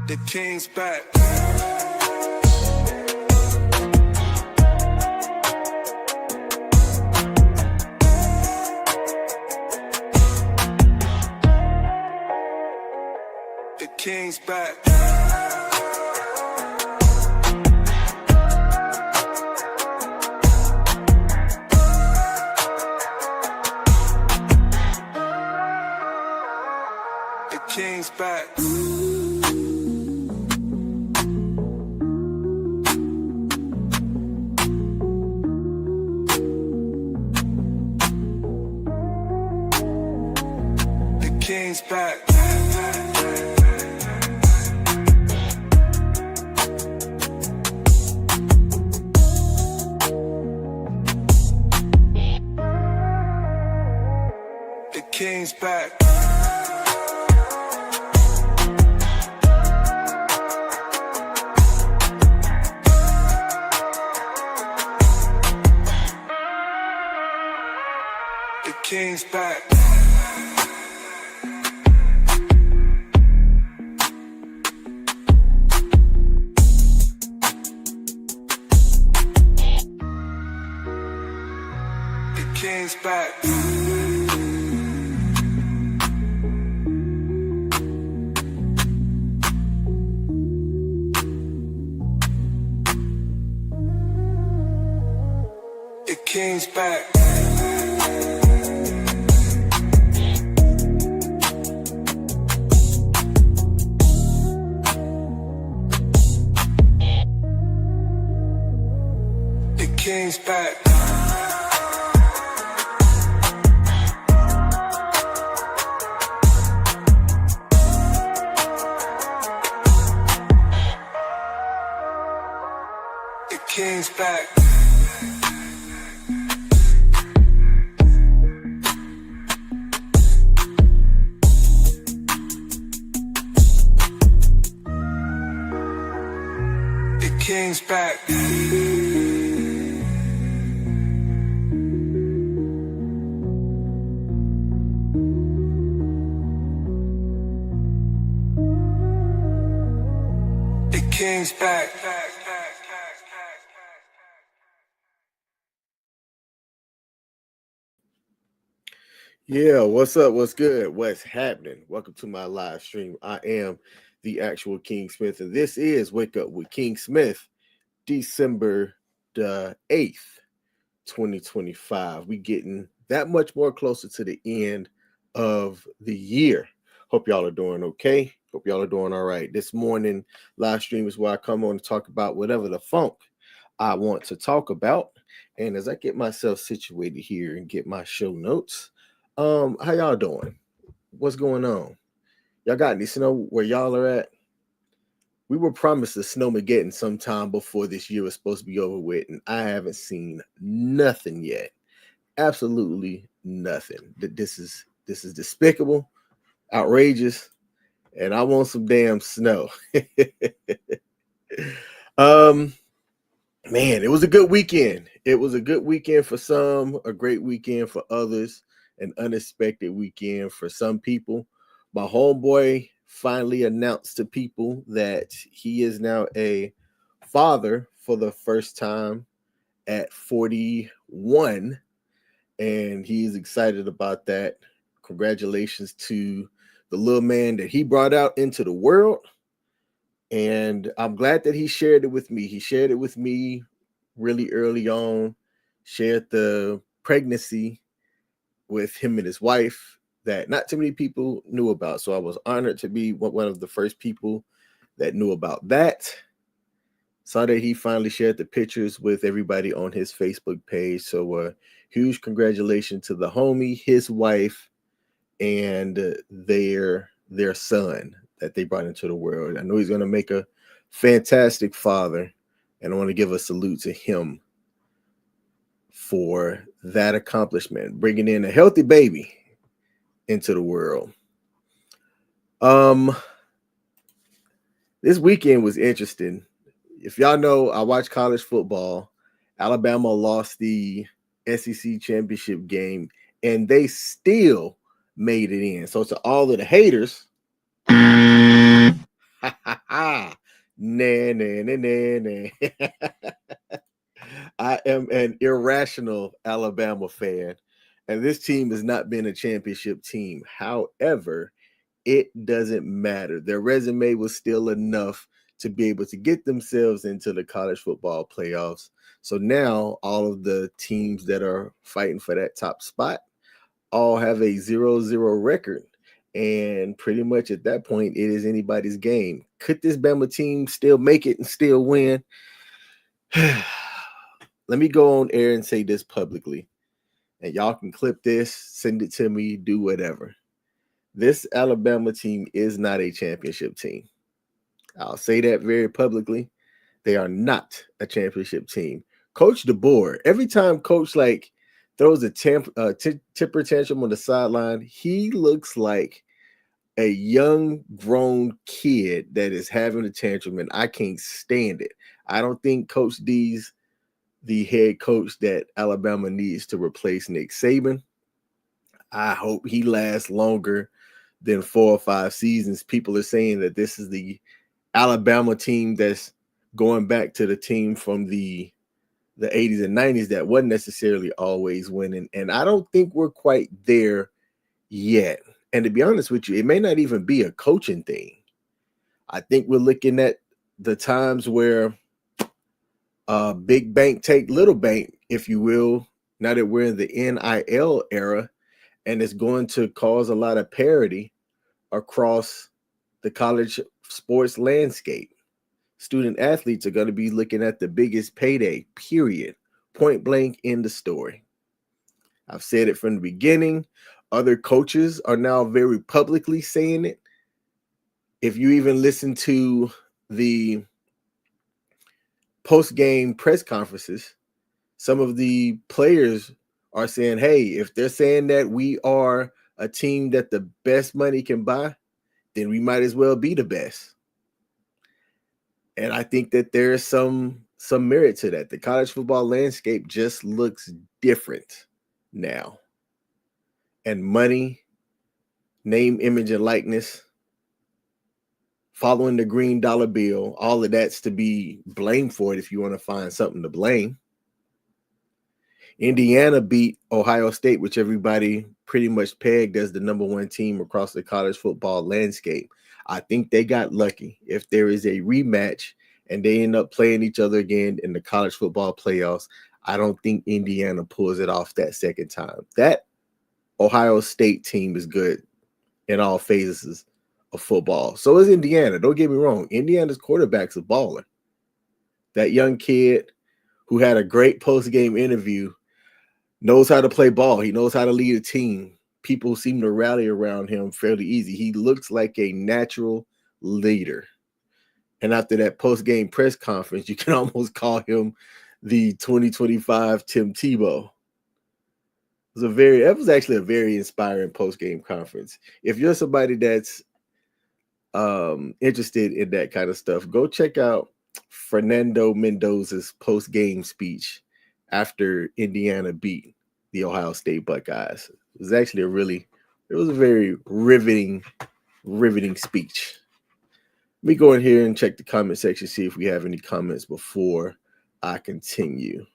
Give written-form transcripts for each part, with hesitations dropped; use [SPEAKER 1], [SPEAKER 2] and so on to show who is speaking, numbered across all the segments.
[SPEAKER 1] The King's back. The King's back. The King's back. The King's back. The King's back. The King's back. The King's back. The King's back. The King's back. The King's back. The King's back. The King's back.
[SPEAKER 2] Yeah, what's up? What's good? What's happening? Welcome to my live stream. I am the actual King Smith, and this is Wake Up with King Smith, December the 8th, 2025. We getting that much more closer to the end of the year. Hope y'all are doing okay. Hope y'all are doing all right. This morning live stream is where I come on to talk about whatever the funk I want to talk about. And as I get myself situated here and get my show notes, how y'all doing? What's going on? Y'all got any snow where y'all are at? We were promised a snowmageddon sometime before this year was supposed to be over with, and I haven't seen nothing yet. Absolutely nothing. This is despicable, outrageous, and I want some damn snow. Man, it was a good weekend. It was a good weekend for some, a great weekend for others, an unexpected weekend for some people. My homeboy finally announced to people that he is now a father for the first time at 41, and he's excited about that. Congratulations to the little man that he brought out into the world. And I'm glad that he shared it with me. He shared it with me really early on, shared the pregnancy with him and his wife that not too many people knew about. So I was honored to be one of the first people that knew about that. Saw that he finally shared the pictures with everybody on his Facebook page. So huge congratulations to the homie, his wife, and their son that they brought into the world. I know he's going to make a fantastic father, and I want to give a salute to him for that accomplishment, bringing in a healthy baby into the world. This weekend was interesting. If y'all know, I watch college football. Alabama lost the SEC championship game, and they still made it in. So to all of the haters, Nah, nah, nah, nah, nah. I am an irrational Alabama fan, and this team has not been a championship team. However, it doesn't matter. Their resume was still enough to be able to get themselves into the college football playoffs. So now all of the teams that are fighting for that top spot all have a 0-0 record. And pretty much at that point, it is anybody's game. Could this Bama team still make it and still win? Let me go on air and say this publicly. And y'all can clip this, send it to me, do whatever. This Alabama team is not a championship team. I'll say that very publicly. They are not a championship team. Coach DeBoer, every time Coach throws a temper tantrum on the sideline, he looks like a young grown kid that is having a tantrum, and I can't stand it. I don't think Coach D's the head coach that Alabama needs to replace Nick Saban. I hope he lasts longer than 4 or 5 seasons. People are saying that this is the Alabama team that's going back to the team from the 80s and 90s that wasn't necessarily always winning. And I don't think we're quite there yet. And to be honest with you, it may not even be a coaching thing. I think we're looking at the times where big bank take little bank, if you will, now that we're in the NIL era, and it's going to cause a lot of parity across the college sports landscape. Student athletes are going to be looking at the biggest payday, period, point blank in the story. I've said it from the beginning. Other coaches are now very publicly saying it. If you even listen to the post-game press conferences, some of the players are saying, hey, if they're saying that we are a team that the best money can buy, then we might as well be the best. And I think that there's some merit to that. The college football landscape just looks different now. And money, name, image, and likeness, following the green dollar bill, all of that's to be blamed for it if you want to find something to blame. Indiana beat Ohio State, which everybody pretty much pegged as the number 1 team across the college football landscape. I think they got lucky. If there is a rematch and they end up playing each other again in the college football playoffs, I don't think Indiana pulls it off that second time. That Ohio State team is good in all phases of football. So is Indiana. Don't get me wrong. Indiana's quarterback's a baller. That young kid who had a great post-game interview knows how to play ball. He knows how to lead a team. People seem to rally around him fairly easy. He looks like a natural leader. And after that post-game press conference, you can almost call him the 2025 Tim Tebow. That was actually a very inspiring post-game conference. If you're somebody that's interested in that kind of stuff, go check out Fernando Mendoza's post-game speech after Indiana beat the Ohio State Buckeyes. It was actually a very riveting speech. Let me go in here and check the comment section, see if we have any comments before I continue.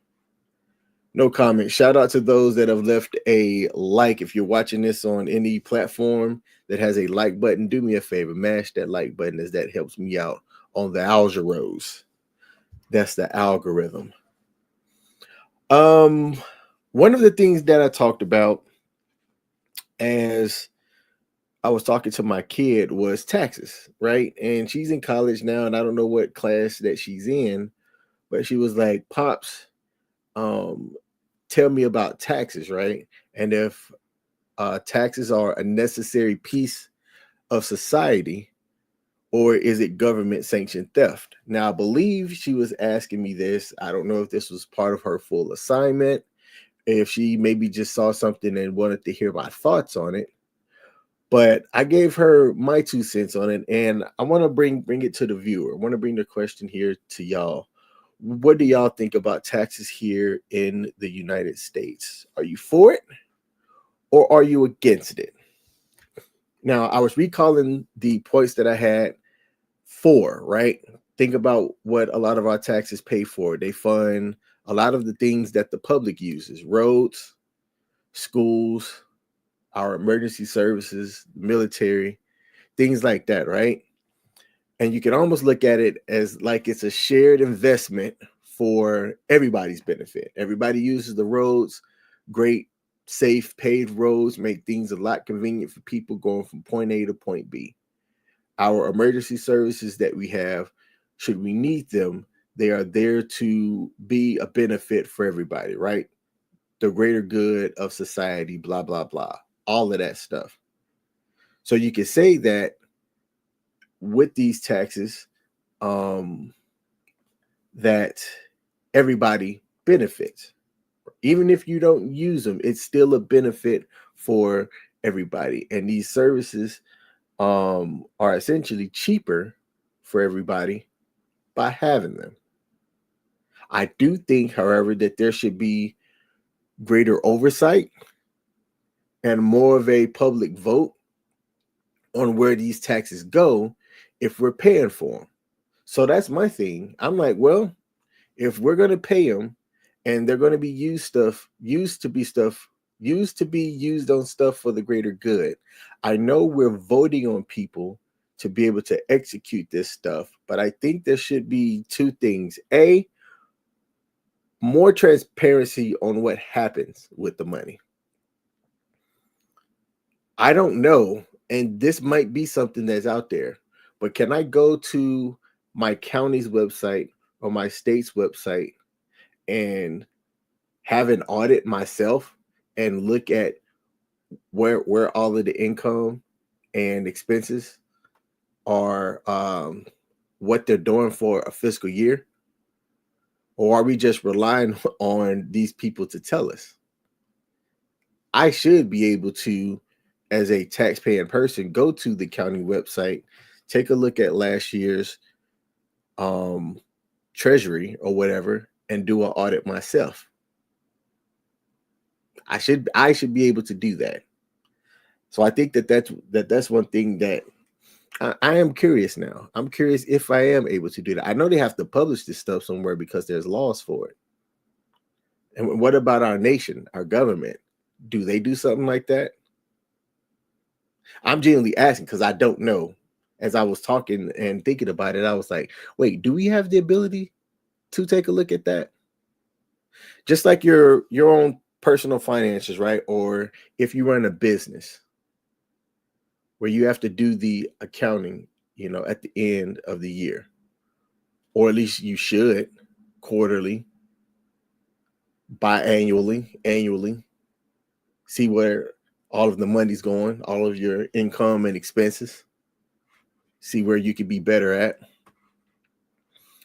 [SPEAKER 2] No comment. Shout out to those that have left a like. If you're watching this on any platform that has a like button, do me a favor, mash that like button, as that helps me out on the algorithm. That's the algorithm. One of the things that I talked about as I was talking to my kid was taxes, right? And she's in college now, and I don't know what class that she's in, but she was like, Pops, tell me about taxes, right? And if taxes are a necessary piece of society, or is it government sanctioned theft? Now, I believe she was asking me this. I don't know if this was part of her full assignment, if she maybe just saw something and wanted to hear my thoughts on it. But I gave her my 2 cents on it, and I want to bring it to the viewer. I want to bring the question here to y'all. What do y'all think about taxes here in the United States? Are you for it or are you against it? Now, I was recalling the points that I had for, right? Think about what a lot of our taxes pay for. They fund a lot of the things that the public uses: roads, schools, our emergency services, military, things like that, right? And you can almost look at it as like it's a shared investment for everybody's benefit. Everybody uses the roads. Great, safe, paved roads make things a lot convenient for people going from point A to point B. Our emergency services that we have, should we need them, they are there to be a benefit for everybody, right? The greater good of society, blah, blah, blah, all of that stuff. So you can say that with these taxes, that everybody benefits. Even if you don't use them, it's still a benefit for everybody. And these services are essentially cheaper for everybody by having them. I do think, however, that there should be greater oversight and more of a public vote on where these taxes go if we're paying for them. So that's my thing. I'm like, well, if we're going to pay them and they're going to be used to be used on stuff for the greater good. I know we're voting on people to be able to execute this stuff, but I think there should be two things. A, more transparency on what happens with the money. I don't know, and this might be something that's out there, but can I go to my county's website or my state's website and have an audit myself and look at where all of the income and expenses are, what they're doing for a fiscal year? Or are we just relying on these people to tell us? I should be able to, as a taxpaying person, go to the county website, take a look at last year's treasury or whatever, and do an audit myself. I should be able to do that. So I think that's one thing that I am curious now. I'm curious if I am able to do that. I know they have to publish this stuff somewhere because there's laws for it. And what about our nation, our government? Do they do something like that? I'm genuinely asking because I don't know. As I was talking and thinking about it, I was like, wait, do we have the ability to take a look at that? Just like your own personal finances, right? Or if you run a business where you have to do the accounting, at the end of the year, or at least you should, quarterly, annually, see where all of the money's going, all of your income and expenses, see where you could be better at.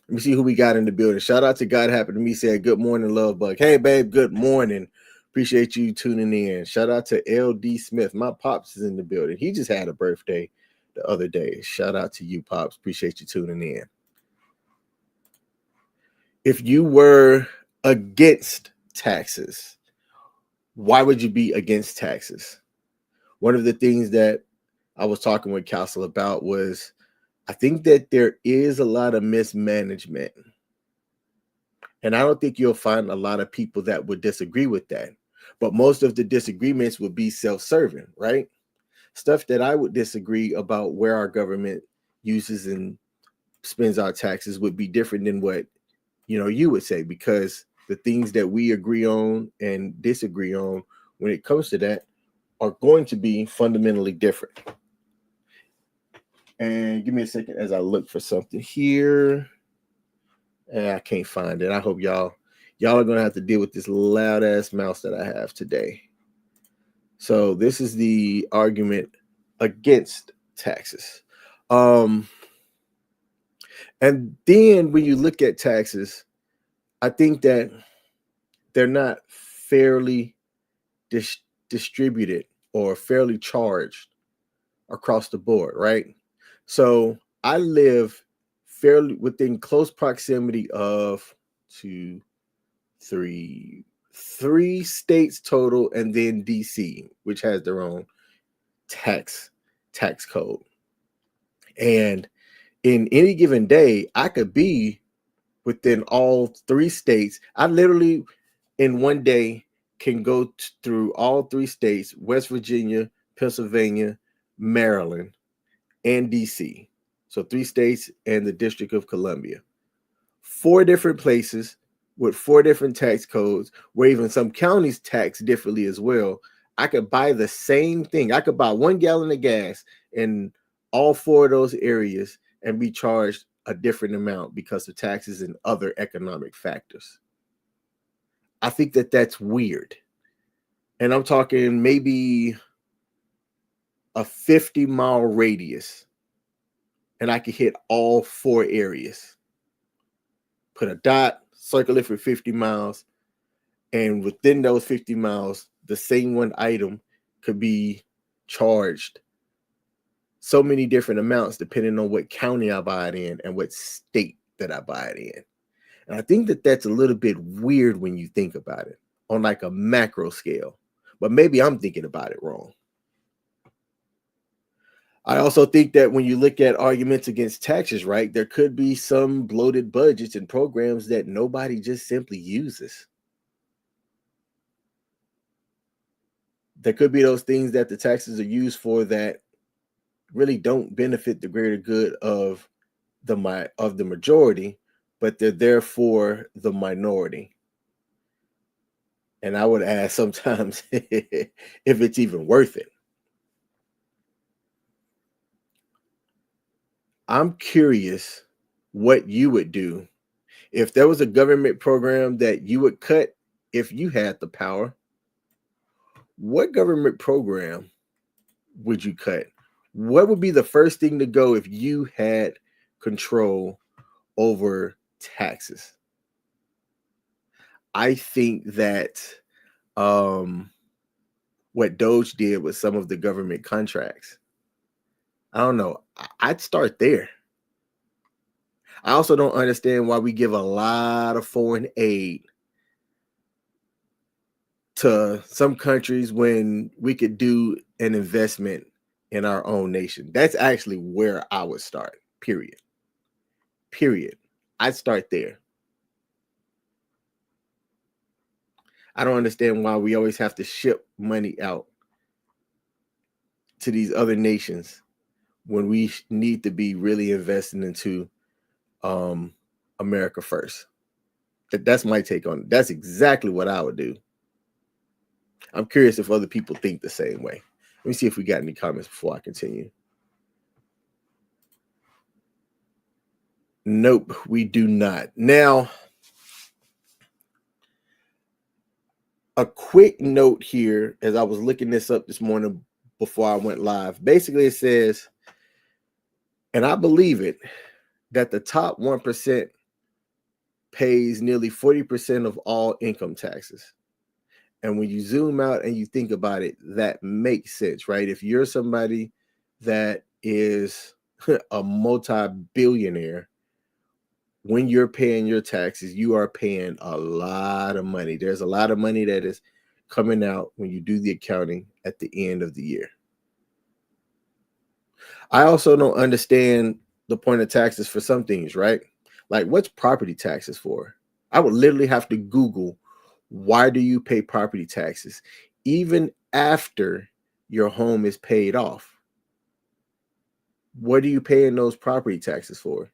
[SPEAKER 2] Let me see who we got in the building. Shout out to God Happened to Me, said, good morning, love bug. Hey, babe, good morning. Appreciate you tuning in. Shout out to LD Smith. My pops is in the building. He just had a birthday the other day. Shout out to you, pops. Appreciate you tuning in. If you were against taxes, why would you be against taxes? One of the things that I was talking with Castle about was, I think that there is a lot of mismanagement. And I don't think you'll find a lot of people that would disagree with that. But most of the disagreements would be self-serving, right? Stuff that I would disagree about where our government uses and spends our taxes would be different than what, you would say, because the things that we agree on and disagree on when it comes to that are going to be fundamentally different. And give me a second as I look for something here. And I can't find it. I hope y'all are going to have to deal with this loud ass mouse that I have today. So this is the argument against taxes. And then when you look at taxes, I think that they're not fairly distributed or fairly charged across the board, right? So I live fairly within close proximity of three states total, and then DC, which has their own tax code. And in any given day, I could be within all 3 states. I literally, in one day, can go through all 3 states: West Virginia, Pennsylvania, Maryland, and DC. So 3 states and the District of Columbia. 4 different places with 4 different tax codes, where even some counties tax differently as well. I could buy the same thing. I could buy 1 gallon of gas in all 4 of those areas and be charged a different amount because of taxes and other economic factors. I think that that's weird. And I'm talking maybe a 50-mile radius, and I could hit all 4 areas. Put a dot, circle it for 50 miles, and within those 50 miles, the same one item could be charged so many different amounts depending on what county I buy it in and what state that I buy it in. And I think that that's a little bit weird when you think about it on like a macro scale, but maybe I'm thinking about it wrong. I also think that when you look at arguments against taxes, right, there could be some bloated budgets and programs that nobody just simply uses. There could be those things that the taxes are used for that really don't benefit the greater good of the majority, but they're there for the minority. And I would ask sometimes if it's even worth it. I'm curious what you would do if there was a government program that you would cut if you had the power. What government program would you cut? What would be the first thing to go if you had control over taxes? I think that what Doge did with some of the government contracts, I don't know. I'd start there. I also don't understand why we give a lot of foreign aid to some countries when we could do an investment in our own nation. That's actually where I would start, period. I'd start there. I don't understand why we always have to ship money out to these other nations when we need to be really investing into America first. That's my take on it. That's exactly what I would do. I'm curious if other people think the same way. Let me see if we got any comments before I continue. Nope, we do not. Now, a quick note here as I was looking this up this morning before I went live. Basically, it says, and I believe it, that the top 1% pays nearly 40% of all income taxes. And when you zoom out and you think about it, that makes sense, right? If you're somebody that is a multi-billionaire, when you're paying your taxes, you are paying a lot of money. There's a lot of money that is coming out when you do the accounting at the end of the year. I also don't understand the point of taxes for some things, right? Like, what's property taxes for? I would literally have to Google, why do you pay property taxes even after your home is paid off? What are you paying those property taxes for?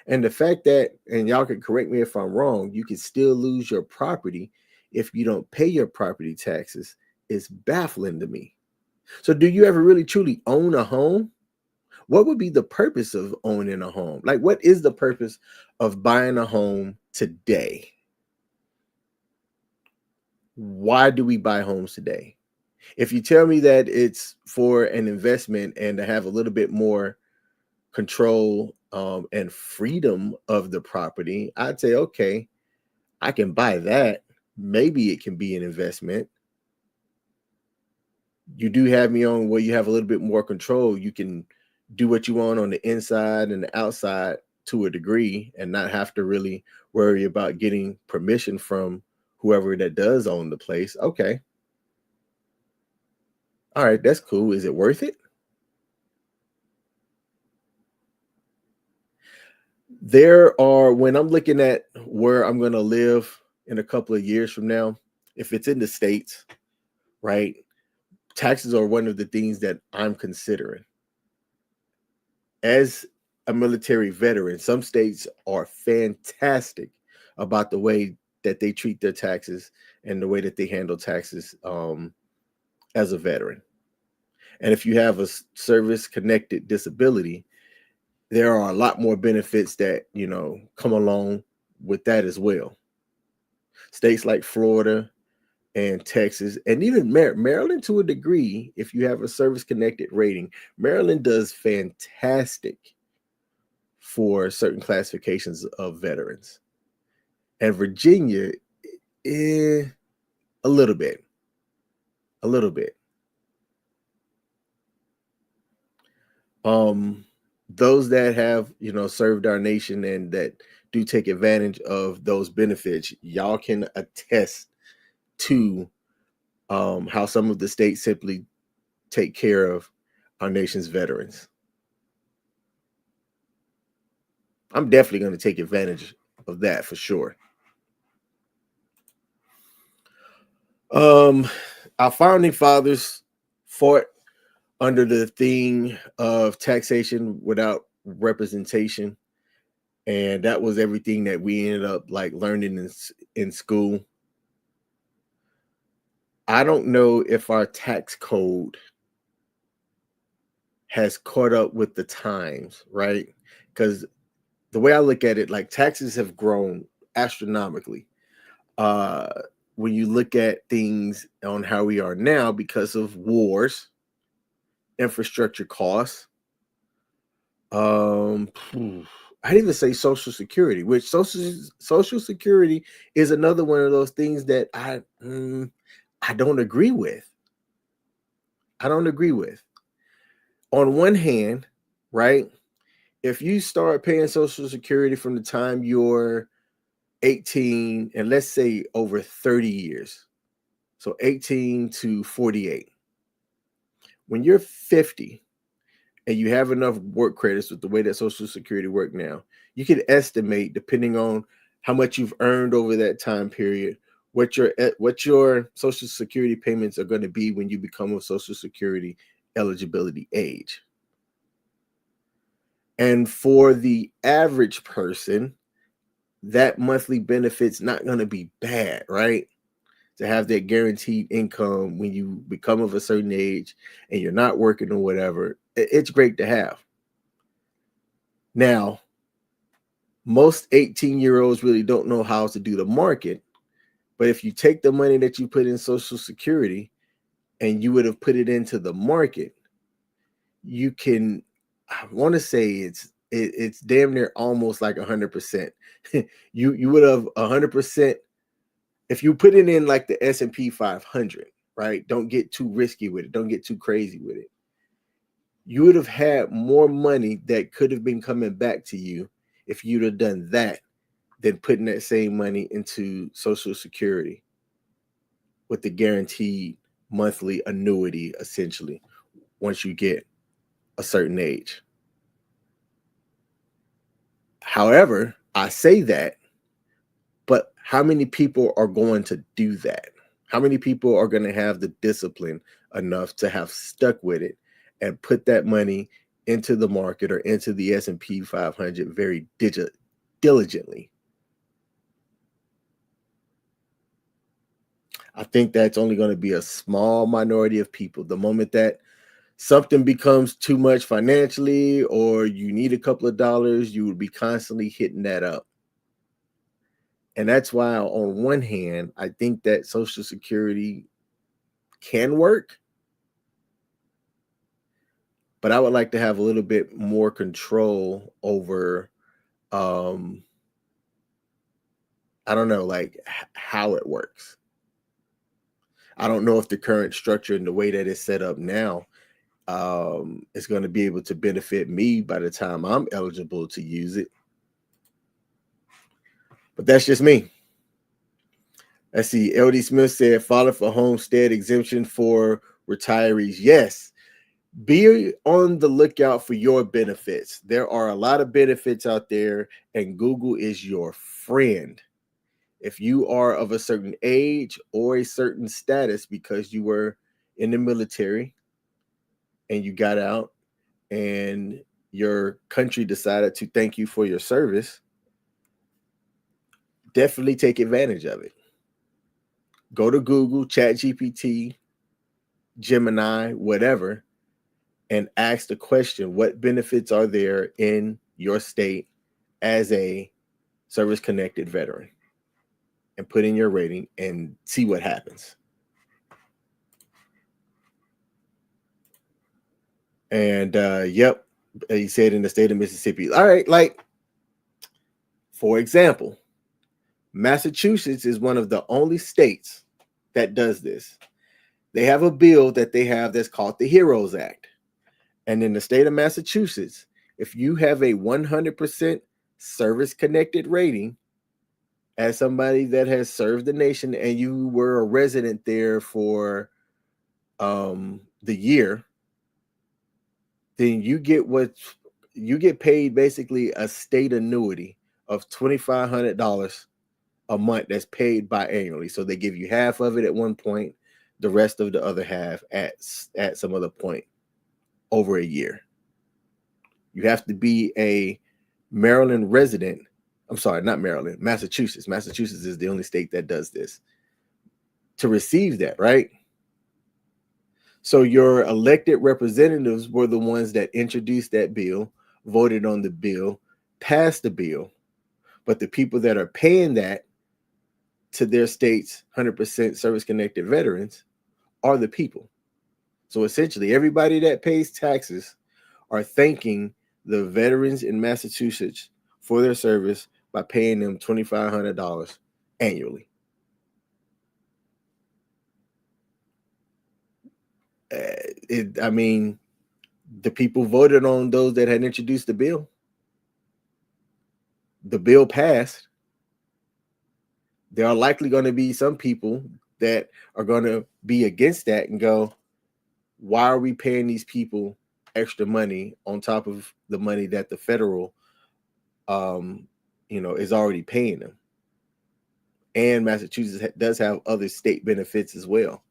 [SPEAKER 2] And the fact that, and y'all can correct me if I'm wrong, you can still lose your property if you don't pay your property taxes is baffling to me. So do you ever really truly own a home? What would be the purpose of owning a home? Like, what is the purpose of buying a home today? Why do we buy homes today? If you tell me that it's for an investment and to have a little bit more control and freedom of the property, I'd say, okay, I can buy that. Maybe it can be an investment. You do have me on where you have a little bit more control. You can do what you want on the inside and the outside to a degree and not have to really worry about getting permission from whoever that does own the place. Okay. All right, that's cool. Is it worth it? when I'm looking at where I'm going to live in a couple of years from now, if it's in the States, right, taxes are one of the things that I'm considering. As a military veteran, some states are fantastic about the way that they treat their taxes and the way that they handle taxes as a veteran. And if you have a service connected disability, there are a lot more benefits that, come along with that as well. States like Florida and Texas, and even Maryland to a degree, if you have a service connected rating, Maryland does fantastic for certain classifications of veterans. And Virginia, a little bit. A little bit. Those that have, served our nation and that do take advantage of those benefits, y'all can attest to how some of the states simply take care of our nation's veterans. I'm definitely going to take advantage of that for sure. Our founding fathers fought under the thing of taxation without representation, and that was everything that we ended up like learning in school. I don't know if our tax code has caught up with the times, right? Because the way I look at it, like taxes have grown astronomically. When you look at things on how we are now because of wars, infrastructure costs, I'd even say Social Security, which Social Security is another one of those things that I don't agree with. I don't agree with. On one hand, right? If you start paying Social Security from the time you're 18, and let's say over 30 years, so 18 to 48, when you're 50 and you have enough work credits with the way that Social Security work now, you can estimate, depending on how much you've earned over that time period, what your Social Security payments are going to be when you become of Social Security eligibility age. And for the average person, that monthly benefit's not going to be bad, right? To have that guaranteed income when you become of a certain age and you're not working or whatever, it's great to have. Now, most 18-year-olds really don't know how to do the market, but if you take the money that you put in Social Security and you would have put it into the market, you can, I want to say it's damn near almost like 100%. You would have 100%. If you put it in like the S&P 500, right? Don't get too risky with it. Don't get too crazy with it. You would have had more money that could have been coming back to you if you'd have done that than putting that same money into Social Security with the guaranteed monthly annuity, essentially, once you get a certain age. However, I say that, but how many people are going to do that? How many people are going to have the discipline enough to have stuck with it and put that money into the market or into the S&P 500 very diligently? I think that's only going to be a small minority of people. The moment that something becomes too much financially or you need a couple of dollars, you would be constantly hitting that up. And that's why, on one hand, I think that Social Security can work, but I would like to have a little bit more control over, I don't know, like how it works. I don't know if the current structure and the way that it's set up now is going to be able to benefit me by the time I'm eligible to use it. But that's just me. Let's see. LD Smith said, filing for homestead exemption for retirees. Yes, Be on the lookout for your benefits. There are a lot of benefits out there, and Google is your friend. If you are of a certain age or a certain status because you were in the military and you got out and your country decided to thank you for your service, definitely take advantage of it. Go to Google, ChatGPT, Gemini, whatever, and ask the question, what benefits are there in your state as a service connected veteran? And put in your rating and see what happens. And yep, he said in the state of Mississippi. All right, like, for example, Massachusetts is one of the only states that does this. They have a bill that they have that's called the HEROES Act. And in the state of Massachusetts, if you have a 100% service connected rating as somebody that has served the nation and you were a resident there for the year, then you get paid basically a state annuity of $2,500 a month that's paid biannually. So they give you half of it at one point, the rest of the other half at some other point over a year. You have to be a Maryland resident. I'm sorry, not Maryland, Massachusetts. Massachusetts is the only state that does this to receive that, right? So your elected representatives were the ones that introduced that bill, voted on the bill, passed the bill. But the people that are paying that to their state's 100% service-connected veterans are the people. So essentially, everybody that pays taxes are thanking the veterans in Massachusetts for their service by paying them $2,500 annually. I mean, the people voted on those that had introduced the bill. The bill passed. There are likely going to be some people that are going to be against that and go, why are we paying these people extra money on top of the money that the federal, is already paying them? And Massachusetts does have other state benefits as well.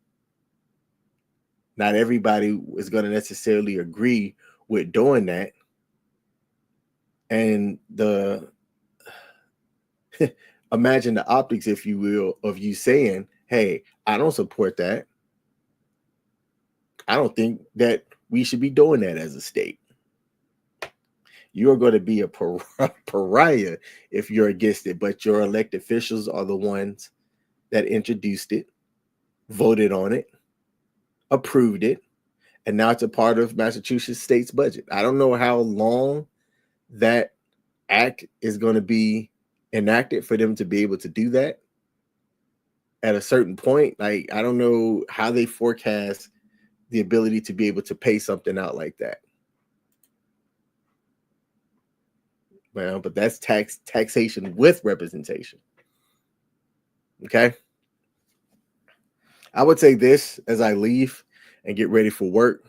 [SPEAKER 2] Not everybody is going to necessarily agree with doing that. And imagine the optics, if you will, of you saying, hey, I don't support that. I don't think that we should be doing that as a state. You are going to be a pariah if you're against it, but your elected officials are the ones that introduced it, voted on it, approved it, and now it's a part of Massachusetts state's budget. I don't know how long that act is going to be enacted for them to be able to do that. At a certain point, like, I don't know how they forecast the ability to be able to pay something out like that. Well, but that's taxation with representation. Okay. I would say this as I leave and get ready for work.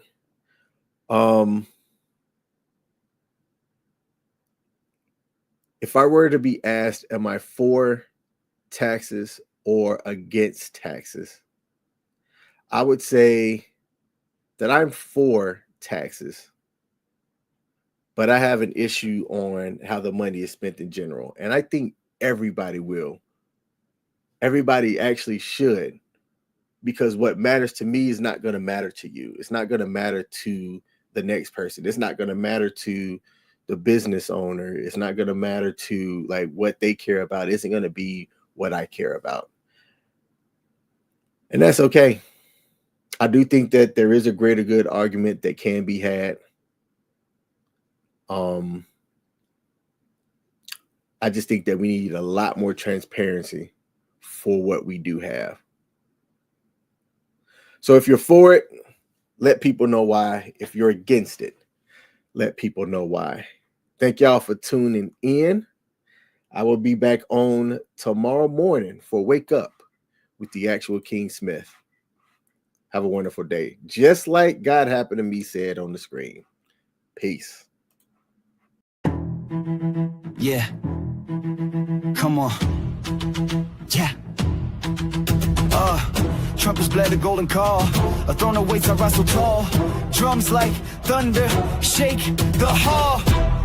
[SPEAKER 2] If I were to be asked, am I for taxes or against taxes? I would say that I'm for taxes, but I have an issue on how the money is spent in general. And I think everybody will. Everybody actually should, because what matters to me is not going to matter to you. It's not going to matter to the next person. It's not going to matter to the business owner. It's not going to matter to, like, what they care about. It isn't going to be what I care about. And that's okay. I do think that there is a greater good argument that can be had. I just think that we need a lot more transparency for what we do have. So if you're for it, let people know why. If you're against it, let people know why. Thank y'all for tuning in. I will be back on tomorrow morning for Wake Up with the Actual King Smith. Have a wonderful day. Just like God Happened to Me said on the screen. Peace.
[SPEAKER 3] Yeah. Come on. Yeah. Trumpets blare the golden call. A throne awaits, I rise so tall. Drums like thunder, shake the hall.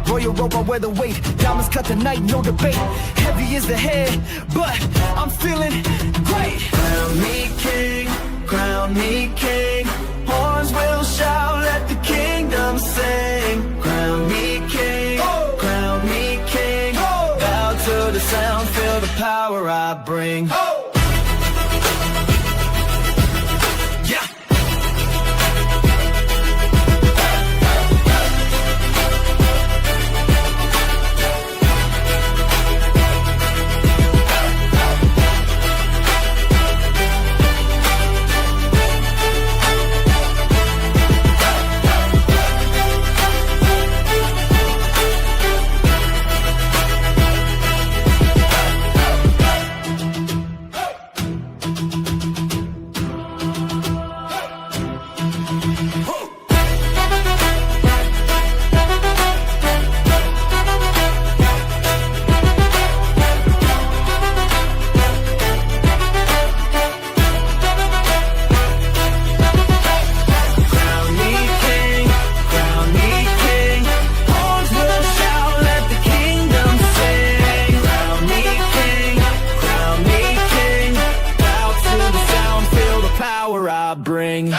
[SPEAKER 3] Royal robe, I wear the weight. Diamonds cut the night, no debate. Heavy is the head, but I'm feeling great. Crown me king, crown me king. Horns will shout, let the kingdom sing. Crown me king, crown me king. Bow to the sound, feel the power I bring. I bring.